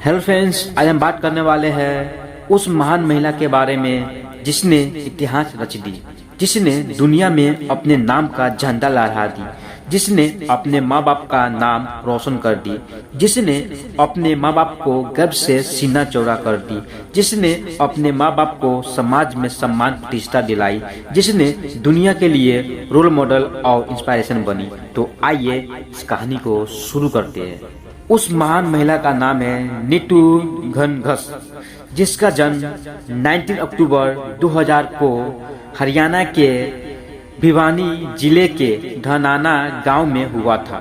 Hello friends, आज हम बात करने वाले हैं उस महान महिला के बारे में जिसने इतिहास रच दी, जिसने दुनिया में अपने नाम का झंडा लहरा दी, जिसने अपने माँ बाप का नाम रोशन कर दी, जिसने अपने माँ बाप को गर्व से सीना चौड़ा कर दी, जिसने अपने माँ बाप को समाज में सम्मान प्रतिष्ठा दिलाई, जिसने दुनिया के लिए रोल मॉडल और इंस्पिरेशन बनी। तो आइए इस कहानी को शुरू करते हैं। उस महान महिला का नाम है नीतू घनघस, जिसका जन्म 19 अक्टूबर 2000 को हरियाणा के भिवानी जिले के धनाना गांव में हुआ था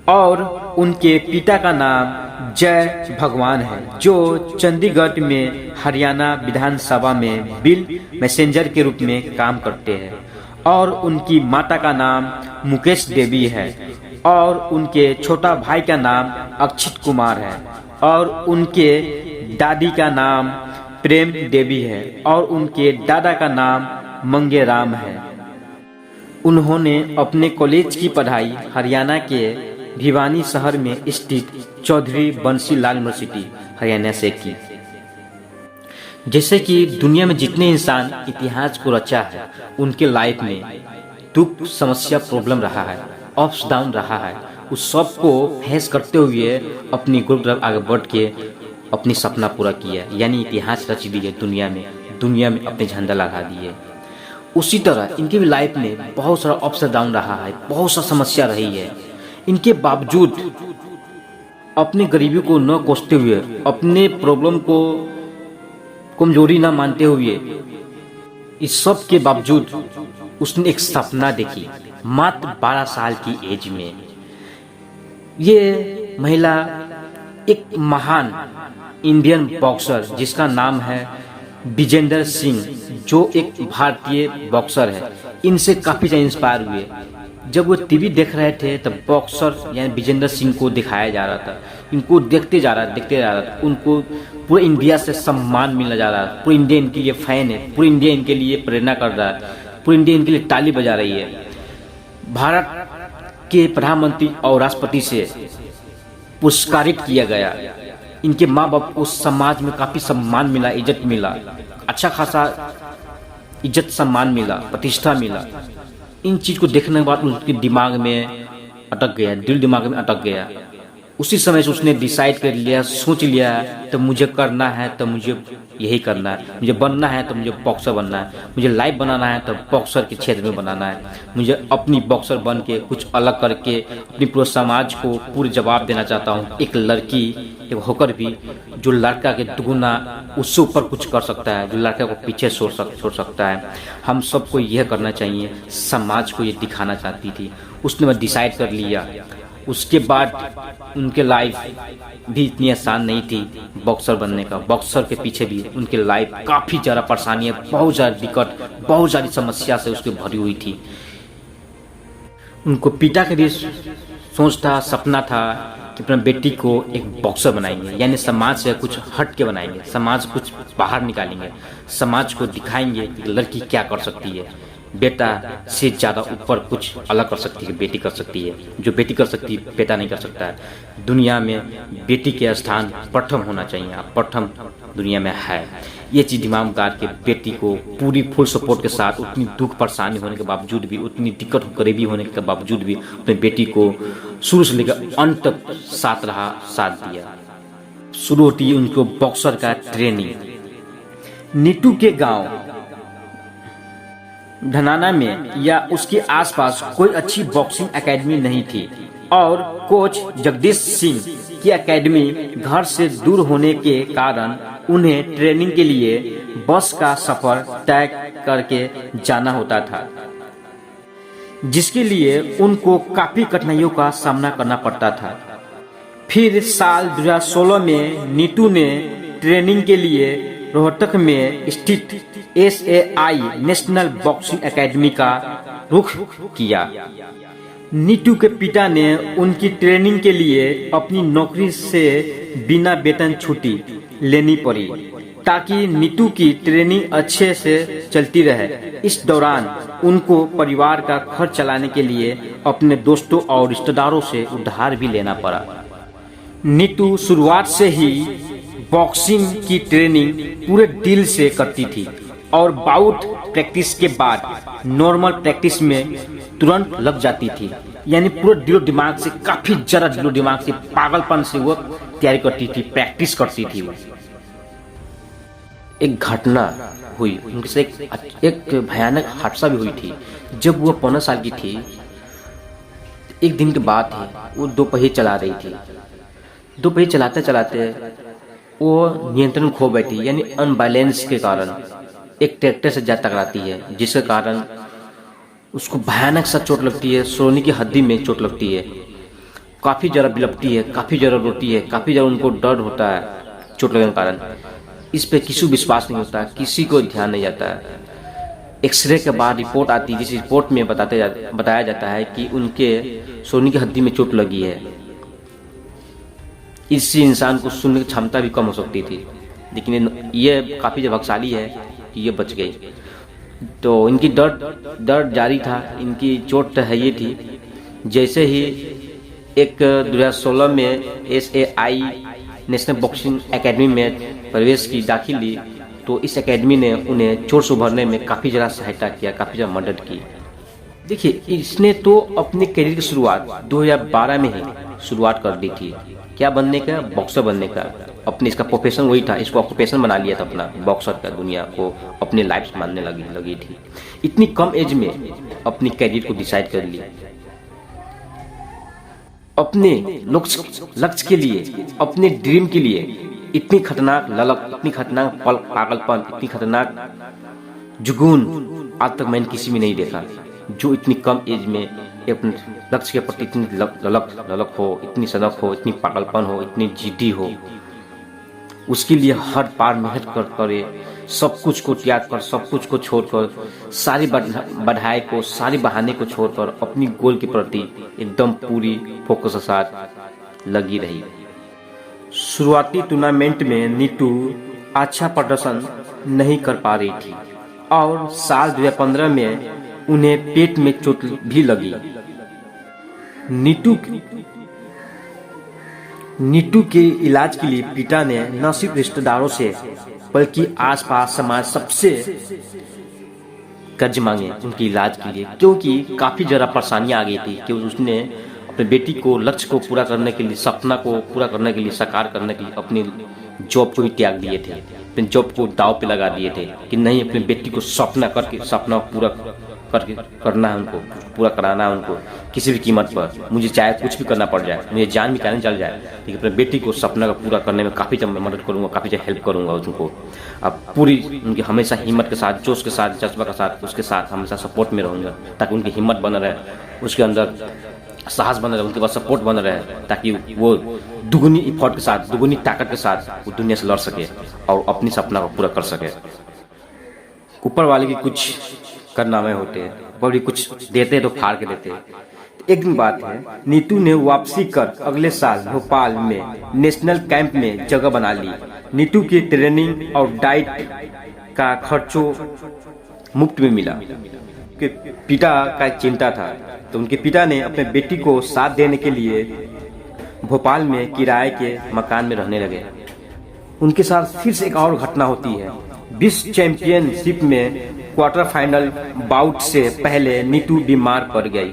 और उनके पिता का नाम जय भगवान है, जो चंडीगढ़ में हरियाणा विधानसभा में बिल मैसेंजर के रूप में काम करते हैं, और उनकी माता का नाम मुकेश देवी है, और उनके छोटा भाई का नाम अक्षित कुमार है, और उनके दादी का नाम प्रेम देवी है, और उनके दादा का नाम मंगेराम है। उन्होंने अपने कॉलेज की पढ़ाई हरियाणा के भिवानी शहर में स्थित चौधरी बंसी लाल यूनिवर्सिटी हरियाणा से की। जैसे कि दुनिया में जितने इंसान इतिहास को रचा है, उनके लाइफ में दुख, समस्या, प्रॉब्लम रहा है, अप्स डाउन रहा है, उस सब को फेस करते हुए अपनी ग्रुप तरफ आगे बढ़ के अपनी सपना पूरा किया, यानी इतिहास रच दी है। दुनिया में अपने झंडा लगा दिए। उसी तरह इनकी भी लाइफ में बहुत सारा अप्स डाउन रहा है, बहुत सा समस्या रही है। इनके बावजूद अपनी गरीबी को न कोसते हुए, अपने प्रॉब्लम को कमजोरी न मानते हुए, इस सब के बावजूद उसने एक सपना देखी मात्र 12 साल की एज में। ये महिला एक महान इंडियन बॉक्सर जिसका नाम है विजेंद्र सिंह, जो एक भारतीय बॉक्सर है, इनसे काफी ज्यादा इंस्पायर हुए। जब वो टीवी देख रहे थे तब बॉक्सर यानी विजेंद्र सिंह को दिखाया जा रहा था। इनको देखते जा रहा था। उनको पूरे इंडिया से सम्मान मिलने जा रहा है। पूरी इंडिया इनके लिए फैन है, पूरी इंडिया इनके लिए प्रेरणा कर रहा है, पूरी इंडिया इनके लिए ताली बजा रही है। भारत के प्रधानमंत्री और राष्ट्रपति से पुरस्कारित किया गया। इनके माँ बाप को समाज में काफी सम्मान मिला, इज्जत मिला, अच्छा खासा इज्जत सम्मान मिला, प्रतिष्ठा मिला। इन चीज को देखने के बाद उसके दिमाग में अटक गया, दिमाग में अटक गया। उसी समय से उसने डिसाइड कर लिया, सोच लिया, तो मुझे करना है तो मुझे यही करना है, मुझे बनना है तो मुझे बॉक्सर बनना है, मुझे लाइफ बनाना है तो बॉक्सर के क्षेत्र में बनाना है, मुझे अपनी बॉक्सर बन के कुछ अलग करके अपनी पूरे समाज को पूरे जवाब देना चाहता हूँ। एक लड़की एक होकर भी जो लड़का के दुगुना उससे ऊपर कुछ कर सकता है, जो लड़का को पीछे छोड़ सकता है, हम सबको यह करना चाहिए। समाज को ये दिखाना चाहती थी। उसने वह डिसाइड कर लिया। उसके बाद उनके लाइफ भी इतनी आसान नहीं थी बॉक्सर बनने का। बॉक्सर के पीछे भी उनके लाइफ काफी ज्यादा परेशानियां, बहुत ज्यादा दिक्कत, बहुत सारी समस्या से उसके भरी हुई थी। उनको पिता के भी सोच था, सपना था कि अपना बेटी को एक बॉक्सर बनाएंगे, यानी समाज से कुछ हट के बनाएंगे, समाज कुछ बाहर निकालेंगे, समाज को दिखाएंगे कि लड़की क्या कर सकती है, बेटा से ज्यादा ऊपर कुछ अलग कर सकती है, बेटी कर सकती है, जो बेटी कर सकती है बेटा नहीं कर सकता है। दुनिया में बेटी के स्थान प्रथम होना चाहिए, आप प्रथम दुनिया में है। ये चीज दिमाग में डाल के बेटी को पूरी फुल सपोर्ट के साथ, उतनी दुख परेशानी होने के बावजूद भी, उतनी दिक्कत गरीबी होने के बावजूद भी अपनी बेटी को शुरू से लेकर अंत तक साथ दिया। शुरू होती है उनको बॉक्सर का ट्रेनिंग। नीतू के गांव धनाना में या उसके आसपास कोई अच्छी बॉक्सिंग एकेडमी नहीं थी, और कोच जगदीश सिंह की एकेडमी घर से दूर होने के कारण उन्हें ट्रेनिंग के लिए बस का सफर तय करके जाना होता था, जिसके लिए उनको काफी कठिनाइयों का सामना करना पड़ता था। फिर साल 2016 में नीतू ने ट्रेनिंग के लिए रोहतक में स्थित SAI नेशनल बॉक्सिंग एकेडमी का रुख किया। नीतू के पिता ने उनकी ट्रेनिंग के लिए अपनी नौकरी से बिना वेतन छुट्टी लेनी पड़ी, ताकि नीतू की ट्रेनिंग अच्छे से चलती रहे। इस दौरान उनको परिवार का खर्च चलाने के लिए अपने दोस्तों और रिश्तेदारों से उधार भी लेना पड़ा। नीतू शुरुआत से ही बॉक्सिंग की ट्रेनिंग पूरे दिल से करती थी और बाउट प्रैक्टिस के बाद नॉर्मल प्रैक्टिस में तुरंत लग जाती थी। यानी पूरे दिलो दिमाग से, काफी जरा दिलो दिमाग से, पागलपन से वो तैयारी करती थी, प्रैक्टिस करती थी। वो एक घटना हुई उनके से, एक भयानक हादसा भी हुई थी। जब वो 15 साल की थी, एक दिन की बात है, वो दोपहिया चला रही थी। दोपहिया चलाते चलाते वो नियंत्रण खो बैठी, यानी अनबैलेंस के कारण एक ट्रैक्टर से जा टकराती है, जिसके कारण उसको भयानक सा चोट लगती है। सोने की हड्डी में चोट लगती है, काफ़ी ज़रा बिलपती है, काफ़ी ज़रा रोती है, काफ़ी ज़रा उनको डर होता है चोट लगने के कारण। इस पे किसी को विश्वास नहीं होता, किसी को ध्यान नहीं जाता है। एक्सरे के बाद रिपोर्ट आती है, जिस रिपोर्ट में बताया जाता है कि उनके सोने की हड्डी में चोट लगी है। इससे इंसान को सुनने की क्षमता भी कम हो सकती थी, लेकिन ये काफ़ी भाग्यशाली है कि ये बच गई। तो इनकी दर्द जारी था, इनकी चोट तो है ये थी। जैसे ही एक 2016 में SAI नेशनल बॉक्सिंग एकेडमी में प्रवेश की, दाखिल ली, तो इस एकेडमी ने उन्हें चोट से उभरने में काफ़ी ज़्यादा सहायता किया, काफ़ी ज़्यादा मदद की। देखिए, इसने तो अपने करियर की शुरुआत 2012 में ही शुरुआत कर दी थी। क्या बनने का? बॉक्सर बनने का। अपने इसका प्रोफेशन वही था, इसको ऑक्यूपेशन बना लिया था अपना, बॉक्सर का। दुनिया को अपनी लाइफ मानने लगी थी। इतनी कम एज में अपनी करियर को डिसाइड कर लिया, अपने लक्ष्य के लिए, अपने ड्रीम के लिए। इतनी खतरनाक ललक, इतनी खतरनाक पागलपन, इतनी खतरनाक जुगून आज तक मैंने किसी में नहीं देखा, जो इतनी कम एज में अपने लक्ष्य के प्रति इतनी ललक हो, इतनी सनक हो, इतनी पागलपन हो, इतनी जिद्दी हो। उसके लिए हर पार मेहनत करे, सब कुछ को त्याग कर, सब कुछ को छोड़कर, सारी बढ़ाई को, सारी बहाने को छोड़कर अपनी गोल के प्रति एकदम पूरी फोकस के साथ लगी रही। शुरुआती टूर्नामेंट में नीतू अच्छा प्रदर्शन नहीं कर पा रही थी और साल 2015 में उन्हें पेट में चोट भी लगी। नीतू के इलाज के लिए पिता ने न सिर्फ रिश्तेदारों से बल्कि आसपास समाज सबसे कर्ज मांगे उनके इलाज के लिए, क्योंकि काफी जरा परेशानियां आ गई थी कि उसने अपने बेटी को लक्ष्य को पूरा करने के लिए, सपना को पूरा करने के लिए, साकार करने के लिए अपनी जॉब को भी त्याग दिए थे, अपने जॉब को दाव पे लगा दिए थे कि नहीं, अपनी बेटी को सपना पूरा करके करना है, उनको पूरा कराना है, उनको किसी भी कीमत पर, मुझे चाहे कुछ भी करना पड़ जाए, मुझे जान भी कहने चल जाए, लेकिन अपने बेटी को सपना का पूरा करने में काफ़ी मदद करूंगा, काफ़ी हेल्प करूंगा उनको। अब पूरी उनकी हमेशा हिम्मत के साथ, जोश के साथ, जज्बा के साथ, उसके साथ हमेशा सपोर्ट में रहूंगा, ताकि उनकी हिम्मत बना रहे, उसके अंदर साहस बना रहे, उनके पास सपोर्ट बना रहे, ताकि वो दुगुनी इफोर्ट के साथ, दुगुनी ताकत के साथ वो दुनिया से लड़ सके और अपनी सपना को पूरा कर सके। ऊपर वाले की कुछ कारनामे होते हैं, बड़ी कुछ देते तो फाड़ के देते। एक दिन बात है, नीतू ने वापसी कर अगले साल भोपाल में नेशनल कैंप में जगह बना ली। नीतू की ट्रेनिंग और डाइट का खर्चों मुफ्त में मिला। के पिता का चिंता था, तो उनके पिता ने अपने बेटी को साथ देने के लिए भोपाल में किराए के मकान में रहने लगे। उनके साथ फिर से एक और घटना होती है। विश्व चैंपियनशिप में क्वार्टर फाइनल बाउट से पहले नीतू बीमार पड़ गई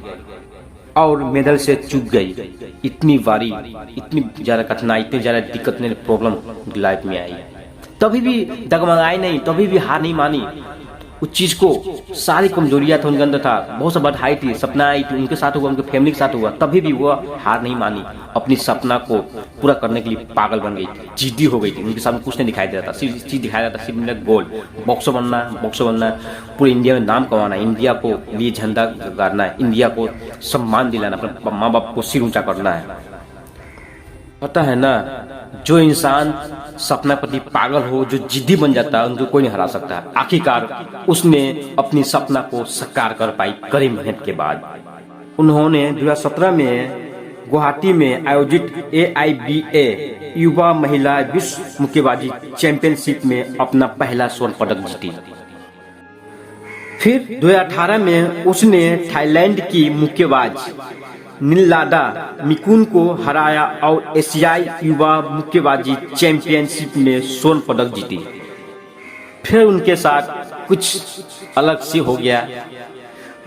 और मेडल से चूक गई। इतनी ज्यादा कठिनाई, इतनी ज्यादा दिक्कत, प्रॉब्लम लाइफ में आई, तभी भी डगमगाई नहीं, तभी भी हार नहीं मानी। उस चीज को, सारी कमजोरियां थी उनके अंदर था, बहुत सा बढ़ाई थी, सपना आई थी, उनके साथ हुआ, उनके फैमिली के साथ हुआ, तभी भी वो हार नहीं मानी। अपनी सपना को पूरा करने के लिए पागल बन गई, जिद्दी हो गई थी। उनके सामने कुछ नहीं दिखाई दे रहा था, सिर्फ चीज दिखाया जाता, सिर्फ मेरा गोल बॉक्सर बनना, पूरे इंडिया में नाम कमाना, इंडिया को लिए झंडा गाड़ना है, इंडिया को सम्मान दिलाना, अपने माँ बाप को सिर ऊंचा करना है। पता है ना, जो इंसान सपना प्रति पागल हो, जो जिद्दी बन जाता है, उनको कोई नहीं हरा सकता। आखिरकार उसने अपनी सपना को साकार कर पाई कड़ी मेहनत के बाद। उन्होंने 2017 में गुवाहाटी में आयोजित AIBA युवा महिला विश्व मुक्केबाजी चैंपियनशिप में अपना पहला स्वर्ण पदक जीती। फिर 2018 में उसने थाईलैंड की मुक्केबाज नीलादा मिकुन को हराया और एशियाई युवा मुक्केबाजी चैंपियनशिप में स्वर्ण पदक जीती। फिर उनके साथ कुछ अलग से हो गया।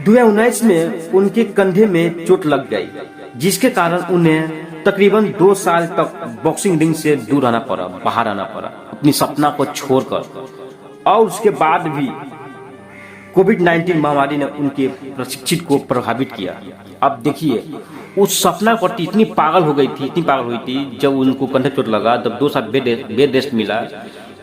2019 में उनके कंधे में चोट लग गई, जिसके कारण उन्हें तकरीबन 2 साल तक बॉक्सिंग रिंग से दूर रहना पड़ा, बाहर आना पड़ा अपनी सपना को छोड़कर। और उसके बाद भी कोविड-19 महामारी ने उनके प्रशिक्षित को प्रभावित किया। अब देखिए, उस सपना पर इतनी पागल हो गई थी, इतनी पागल हुई थी, जब उनको कंधे चोट लगा, जब 2 साल बेड रेस्ट मिला,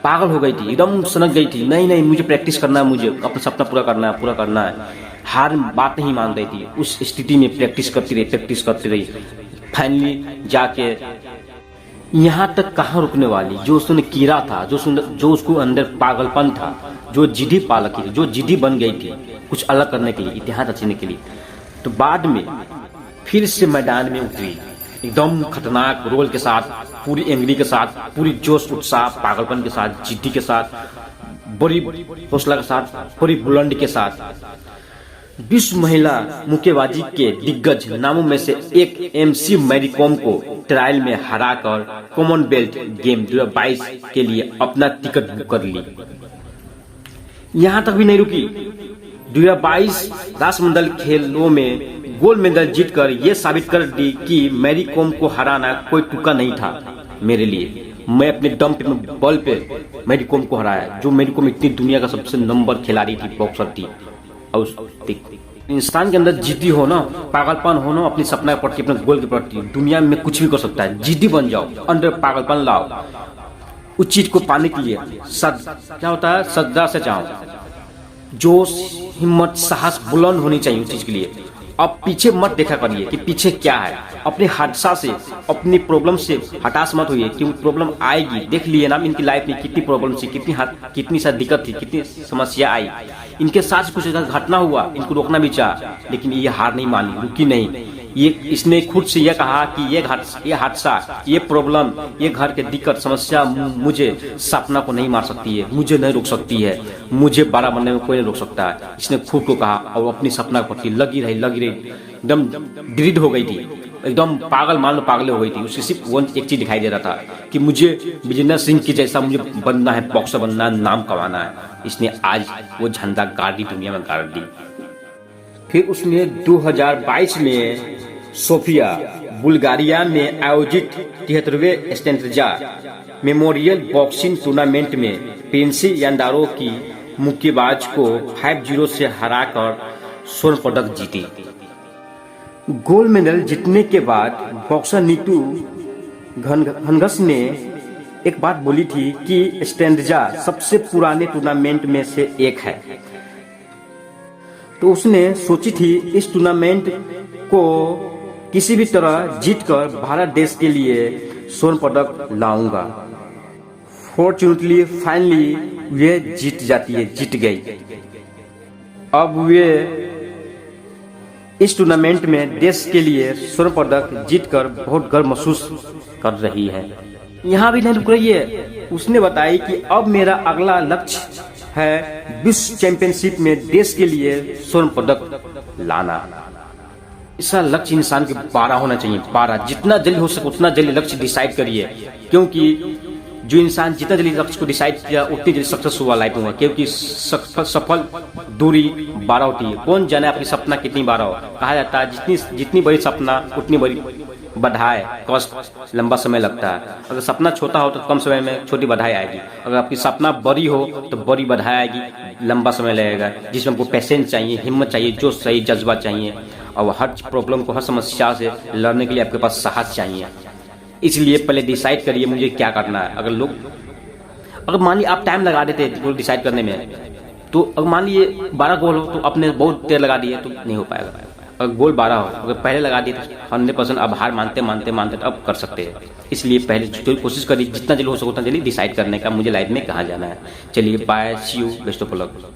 पागल हो गई थी, एकदम सनक गई थी। नहीं, मुझे प्रैक्टिस करना है, मुझे अपना सपना पूरा करना है। हार बात नहीं मान रही थी। उस स्थिति में प्रैक्टिस करती रही। फाइनली जाके यहाँ तक कहाँ रुकने वाली। जो उसने कीड़ा था, जो उसको अंदर पागलपन था, जो जिद्दी पालक थी, जो जिद्दी बन गई थी कुछ अलग करने के लिए, इतिहास रचने के लिए, तो बाद में फिर से मैदान में उतरी एकदम खतरनाक रोल के साथ, पूरी एंग्री के साथ, पूरी जोश उत्साह पागलपन के साथ, जिद्दी के साथ, बड़ी हौसला के साथ, बड़ी बुलंद के साथ। विश्व महिला मुक्केबाजी के दिग्गज नामों में से एक एमसी मैरी कॉम को ट्रायल में हराकर कॉमनवेल्थ गेम 2022 के लिए अपना टिकट बुक कर ली। यहाँ तक भी नहीं रुकी। 2022 राष्ट्रमंडल खेलों में गोल्ड मेडल जीतकर ये साबित कर दी कि मैरी कॉम को हराना कोई तुक्का नहीं था मेरे लिए। मैं अपने दम पे, बल पे मैरी कॉम को हराया। जो मैरी कॉम इतनी दुनिया का सबसे नंबर खिलाड़ी थी, बॉक्सर थी। और इंसान के अंदर जिद्दी हो ना, पागलपन हो ना, अपनी सपना के प्रति, अपने गोल के प्रति, दुनिया में कुछ भी कर सकता है। जिद्दी बन जाओ, अंदर पागलपन लाओ, उस चीज को पाने के लिए क्या होता है, श्रद्धा से चाहो, जोश, हिम्मत, साहस बुलंद होनी चाहिए उस चीज के लिए। अब पीछे मत देखा करिए कि पीछे क्या है। अपने हादसा से, अपनी प्रॉब्लम से हताश मत होइए, क्योंकि प्रॉब्लम आएगी। देख लिए ना इनकी लाइफ में कितनी प्रॉब्लम थी, कितनी सा दिक्कत थी, कितनी समस्या आई। इनके साथ कुछ घटना हुआ, इनको रोकना भी चाहा, लेकिन ये हार नहीं मानी, रुकी नहीं। इसने खुद से यह कहा कि ये हादसा, ये प्रॉब्लम, ये घर के दिक्कत, समस्या मुझे सपना को नहीं मार सकती है, मुझे नहीं रोक सकती है, मुझे बड़ा बनने में कोई नहीं रोक सकता है। इसने खुद को कहा और अपनी सपना पर लगी रही, एकदम दृढ़ हो गई थी, एकदम पागल, मान लो पागल हो गई थी। उसकी सिर्फ एक चीज दिखाई दे रहा था कि मुझे विजेंद्र सिंह की जैसा मुझे बनना है, बॉक्सर बनना है, नाम कमाना है। इसने आज वो झंडा गाड़ दी, दुनिया में गाड़ दी। फिर उसने 2022 में सोफिया, बुल्गारिया में आयोजित 73वें स्टेंड्जा मेमोरियल बॉक्सिंग टूर्नामेंट में प्रिंसी यांडारो की मुक्केबाज को 5-0 से हराकर स्वर्ण पदक जीती। गोल्ड मेडल जीतने के बाद बॉक्सर नीतू घनघस ने एक बात बोली थी कि स्टेंड्जा सबसे पुराने टूर्नामेंट में से एक है। तो उसने सोची थी इस टूर्नामेंट को किसी भी तरह जीतकर भारत देश के लिए स्वर्ण पदक लाऊंगा। फॉर्चुनेटली फाइनली वे जीत गई। अब वे इस टूर्नामेंट में देश के लिए स्वर्ण पदक जीतकर बहुत गर्व महसूस कर रही है। यहाँ भी नहीं रुक रही है। उसने बताई कि अब मेरा अगला लक्ष्य है विश्व चैंपियनशिप में देश के लिए स्वर्ण पदक लाना। ऐसा लक्ष्य इंसान के 12 होना चाहिए, 12। जितना जल्दी हो सके उतना जल्दी लक्ष्य डिसाइड करिए, क्योंकि जो इंसान जितना जल्दी लक्ष्य को डिसाइड किया उतनी जल्दी सक्सेस हुआ लाइफ में। क्योंकि सफल दूरी 12 होती है। कौन जाने अपनी सपना कितनी 12 हो। कहा जाता है जितनी बड़ी सपना उतनी बड़ी बधाई, कॉस्ट लंबा समय लगता है। अगर सपना छोटा हो तो कम समय में छोटी बधाई आएगी। अगर आपकी सपना बड़ी हो तो बड़ी बधाई आएगी, लंबा समय लगेगा, जिसमें आपको पेशेंस चाहिए, हिम्मत चाहिए, जोश चाहिए, जज्बा चाहिए, और हर प्रॉब्लम को, हर समस्या से लड़ने के लिए आपके पास साहस चाहिए। इसलिए पहले डिसाइड करिए मुझे क्या करना है। अगर मान लीजिए आप टाइम लगा देते गोल डिसाइड करने में, तो अगर मान लीजिए 12 गोल हो तो आपने बहुत देर लगा दिए तो नहीं हो पाएगा। अगर गोल 12 हो, अगर पहले लगा दिए तो 100% अब हार मानते अब कर सकते हैं। इसलिए पहले कोशिश करिए जितना जल्दी हो सके उतना जल्दी डिसाइड करने का, मुझे लाइफ में कहाँ जाना है। चलिए bye, see you, best of luck.